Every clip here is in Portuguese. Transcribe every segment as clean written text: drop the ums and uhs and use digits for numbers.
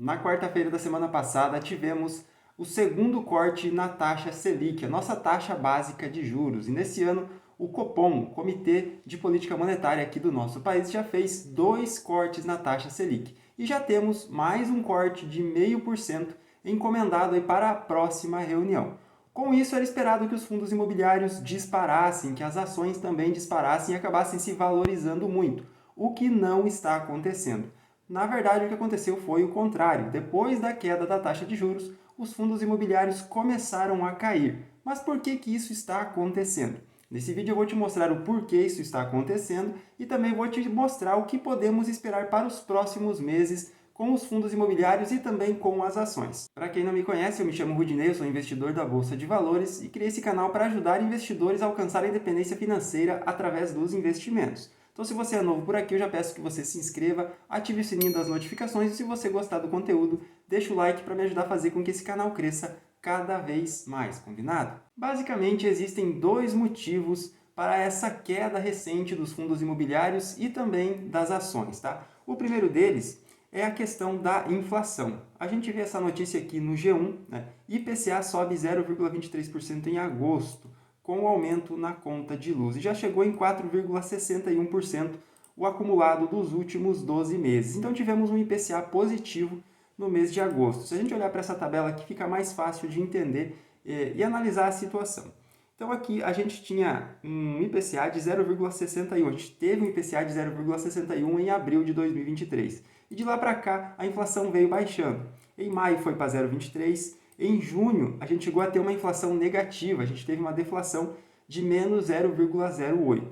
Na quarta-feira da semana passada, tivemos o segundo corte na taxa Selic, a nossa taxa básica de juros. E nesse ano, o Copom, o Comitê de Política Monetária aqui do nosso país, já fez 2 cortes na taxa Selic. E já temos mais um corte de 0,5% encomendado aí para a próxima reunião. Com isso, era esperado que os fundos imobiliários disparassem, que as ações também disparassem e acabassem se valorizando muito, o que não está acontecendo. Na verdade, o que aconteceu foi o contrário. Depois da queda da taxa de juros, os fundos imobiliários começaram a cair. Mas por que isso está acontecendo? Nesse vídeo eu vou te mostrar o porquê isso está acontecendo e também vou te mostrar o que podemos esperar para os próximos meses com os fundos imobiliários e também com as ações. Para quem não me conhece, eu me chamo Rudinei, eu sou investidor da Bolsa de Valores e criei esse canal para ajudar investidores a alcançar a independência financeira através dos investimentos. Então, se você é novo por aqui, eu já peço que você se inscreva, ative o sininho das notificações e se você gostar do conteúdo, deixa o like para me ajudar a fazer com que esse canal cresça cada vez mais, combinado? Basicamente, existem dois motivos para essa queda recente dos fundos imobiliários e também das ações, tá? O primeiro deles é a questão da inflação. A gente vê essa notícia aqui no G1, né? IPCA sobe 0,23% em agosto, com o aumento na conta de luz. E já chegou em 4,61% o acumulado dos últimos 12 meses. Então tivemos um IPCA positivo no mês de agosto. Se a gente olhar para essa tabela aqui, fica mais fácil de entender e analisar a situação. Então aqui a gente tinha um IPCA de 0,61, a gente teve um IPCA de 0,61 em abril de 2023. E de lá para cá a inflação veio baixando. Em maio foi para 0,23, em junho a gente chegou a ter uma inflação negativa, a gente teve uma deflação de menos 0,08.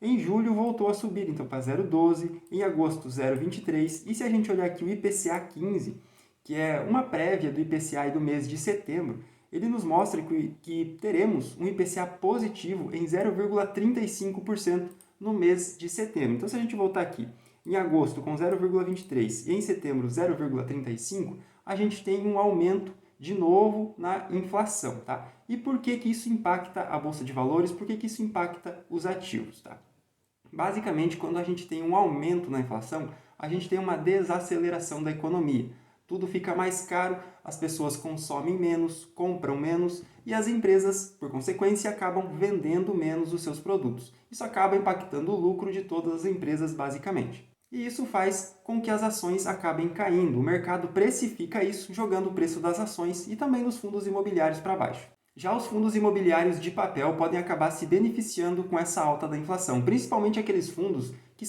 Em julho voltou a subir, então para 0,12, em agosto 0,23, e se a gente olhar aqui o IPCA 15, que é uma prévia do IPCA do mês de setembro, ele nos mostra que teremos um IPCA positivo em 0,35% no mês de setembro. Então, se a gente voltar aqui em agosto com 0,23 e em setembro 0,35, a gente tem um aumento de novo na inflação, tá? E por que isso impacta a Bolsa de Valores? Por que isso impacta os ativos, tá? Basicamente, quando a gente tem um aumento na inflação, a gente tem uma desaceleração da economia. Tudo fica mais caro, as pessoas consomem menos, compram menos e as empresas, por consequência, acabam vendendo menos os seus produtos. Isso acaba impactando o lucro de todas as empresas, basicamente. E isso faz com que as ações acabem caindo. O mercado precifica isso, jogando o preço das ações e também dos fundos imobiliários para baixo. Já os fundos imobiliários de papel podem acabar se beneficiando com essa alta da inflação, principalmente aqueles fundos que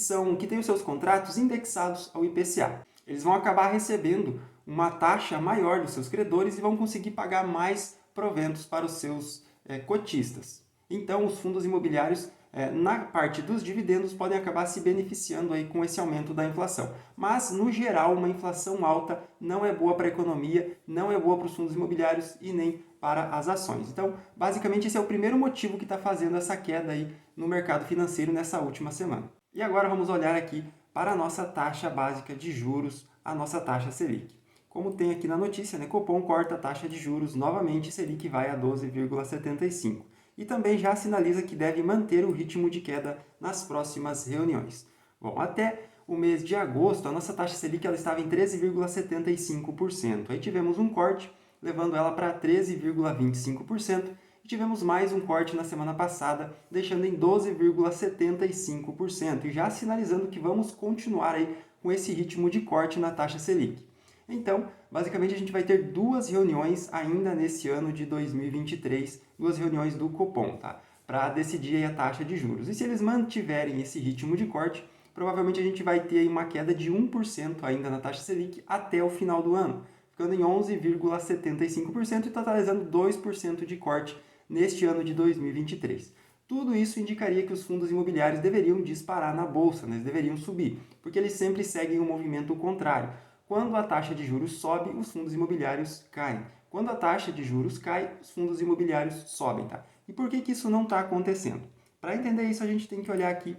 têm os seus contratos indexados ao IPCA. Eles vão acabar recebendo uma taxa maior dos seus credores e vão conseguir pagar mais proventos para os seus cotistas. Então, os fundos imobiliários, na parte dos dividendos, podem acabar se beneficiando aí com esse aumento da inflação. Mas, no geral, uma inflação alta não é boa para a economia, não é boa para os fundos imobiliários e nem para as ações. Então, basicamente, esse é o primeiro motivo que está fazendo essa queda aí no mercado financeiro nessa última semana. E agora vamos olhar aqui para a nossa taxa básica de juros, a nossa taxa Selic. Como tem aqui na notícia, né, Copom corta a taxa de juros novamente, Selic vai a 12,75. E também já sinaliza que deve manter o ritmo de queda nas próximas reuniões. Bom, até o mês de agosto, a nossa taxa Selic ela estava em 13,75%. Aí tivemos um corte, levando ela para 13,25%, e tivemos mais um corte na semana passada, deixando em 12,75%, e já sinalizando que vamos continuar aí com esse ritmo de corte na taxa Selic. Então, basicamente, a gente vai ter duas reuniões ainda nesse ano de 2023, duas reuniões do Copom, tá? Para decidir aí a taxa de juros. E se eles mantiverem esse ritmo de corte, provavelmente a gente vai ter aí uma queda de 1% ainda na taxa Selic até o final do ano, ficando em 11,75% e totalizando 2% de corte neste ano de 2023. Tudo isso indicaria que os fundos imobiliários deveriam disparar na bolsa, né? Eles deveriam subir, porque eles sempre seguem um movimento contrário. Quando a taxa de juros sobe, os fundos imobiliários caem. Quando a taxa de juros cai, os fundos imobiliários sobem, tá? E por que isso não está acontecendo? Para entender isso, a gente tem que olhar aqui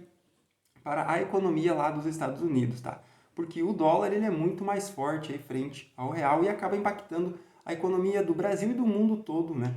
para a economia lá dos Estados Unidos, tá? Porque o dólar ele é muito mais forte aí frente ao real e acaba impactando a economia do Brasil e do mundo todo, né?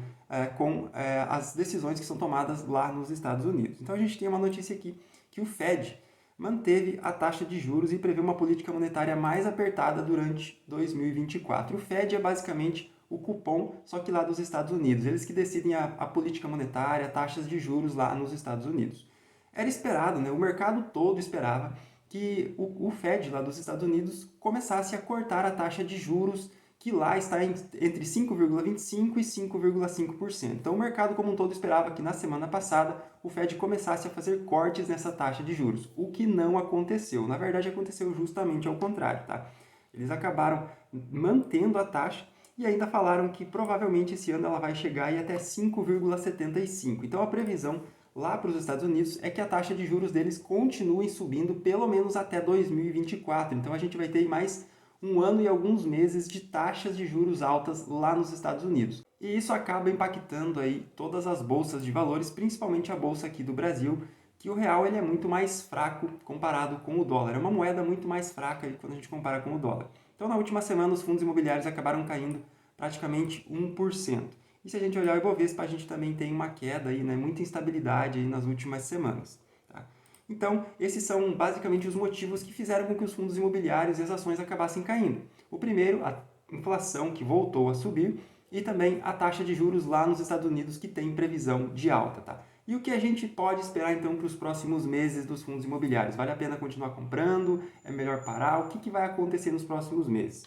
Com as decisões que são tomadas lá nos Estados Unidos. Então a gente tem uma notícia aqui que o Fed manteve a taxa de juros e prevê uma política monetária mais apertada durante 2024. O Fed é basicamente o cupom, só que lá dos Estados Unidos. Eles que decidem a política monetária, taxas de juros lá nos Estados Unidos. Era esperado, né? O mercado todo esperava que o Fed lá dos Estados Unidos começasse a cortar a taxa de juros que lá está entre 5,25% e 5,5%. Então o mercado como um todo esperava que na semana passada o Fed começasse a fazer cortes nessa taxa de juros, o que não aconteceu. Na verdade aconteceu justamente ao contrário, tá? Eles acabaram mantendo a taxa e ainda falaram que provavelmente esse ano ela vai chegar até 5,75%. Então a previsão lá para os Estados Unidos é que a taxa de juros deles continue subindo pelo menos até 2024. Então a gente vai ter mais um ano e alguns meses de taxas de juros altas lá nos Estados Unidos. E isso acaba impactando aí todas as bolsas de valores, principalmente a bolsa aqui do Brasil, que o real ele é muito mais fraco comparado com o dólar. É uma moeda muito mais fraca aí quando a gente compara com o dólar. Então, na última semana, os fundos imobiliários acabaram caindo praticamente 1%. E se a gente olhar o Ibovespa, a gente também tem uma queda aí, né? Muita instabilidade aí nas últimas semanas. Tá? Então, esses são basicamente os motivos que fizeram com que os fundos imobiliários e as ações acabassem caindo. O primeiro, a inflação que voltou a subir e também a taxa de juros lá nos Estados Unidos que tem previsão de alta. Tá? E o que a gente pode esperar então para os próximos meses dos fundos imobiliários? Vale a pena continuar comprando? É melhor parar? O que vai acontecer nos próximos meses?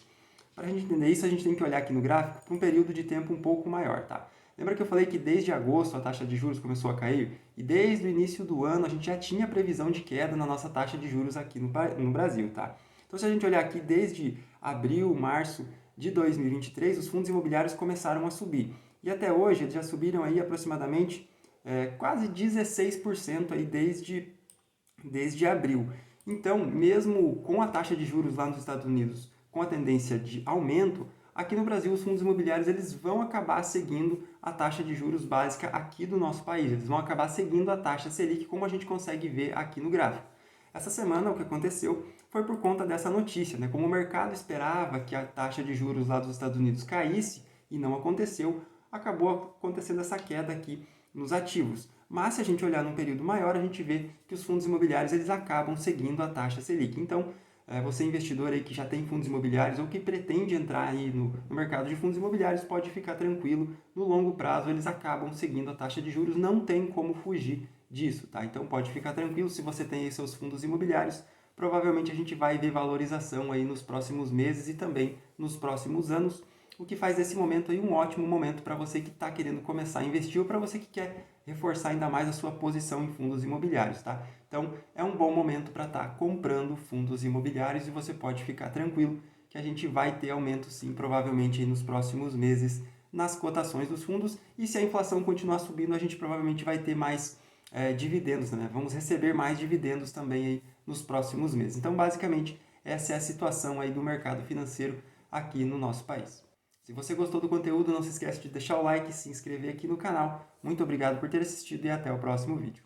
Para a gente entender isso, a gente tem que olhar aqui no gráfico para um período de tempo um pouco maior, tá? Lembra que eu falei que desde agosto a taxa de juros começou a cair? E desde o início do ano a gente já tinha previsão de queda na nossa taxa de juros aqui no Brasil, tá? Então se a gente olhar aqui desde abril, março de 2023, os fundos imobiliários começaram a subir. E até hoje eles já subiram aí aproximadamente quase 16% aí desde abril. Então, mesmo com a taxa de juros lá nos Estados Unidos com a tendência de aumento, aqui no Brasil os fundos imobiliários eles vão acabar seguindo a taxa de juros básica aqui do nosso país. Eles vão acabar seguindo a taxa Selic, como a gente consegue ver aqui no gráfico. Essa semana o que aconteceu foi por conta dessa notícia, né? Como o mercado esperava que a taxa de juros lá dos Estados Unidos caísse e não aconteceu, acabou acontecendo essa queda aqui nos ativos. Mas se a gente olhar num período maior, a gente vê que os fundos imobiliários eles acabam seguindo a taxa Selic. Então, você investidor aí que já tem fundos imobiliários ou que pretende entrar aí no mercado de fundos imobiliários, pode ficar tranquilo, no longo prazo eles acabam seguindo a taxa de juros, não tem como fugir disso, tá? Então pode ficar tranquilo, se você tem aí seus fundos imobiliários, provavelmente a gente vai ver valorização aí nos próximos meses e também nos próximos anos, o que faz desse momento aí um ótimo momento para você que está querendo começar a investir ou para você que quer reforçar ainda mais a sua posição em fundos imobiliários, tá? Então, é um bom momento para estar comprando fundos imobiliários e você pode ficar tranquilo que a gente vai ter aumento sim, provavelmente aí nos próximos meses nas cotações dos fundos e se a inflação continuar subindo, a gente provavelmente vai ter mais dividendos, né? Vamos receber mais dividendos também aí nos próximos meses. Então, basicamente, essa é a situação aí do mercado financeiro aqui no nosso país. Se você gostou do conteúdo, não se esqueça de deixar o like e se inscrever aqui no canal. Muito obrigado por ter assistido e até o próximo vídeo.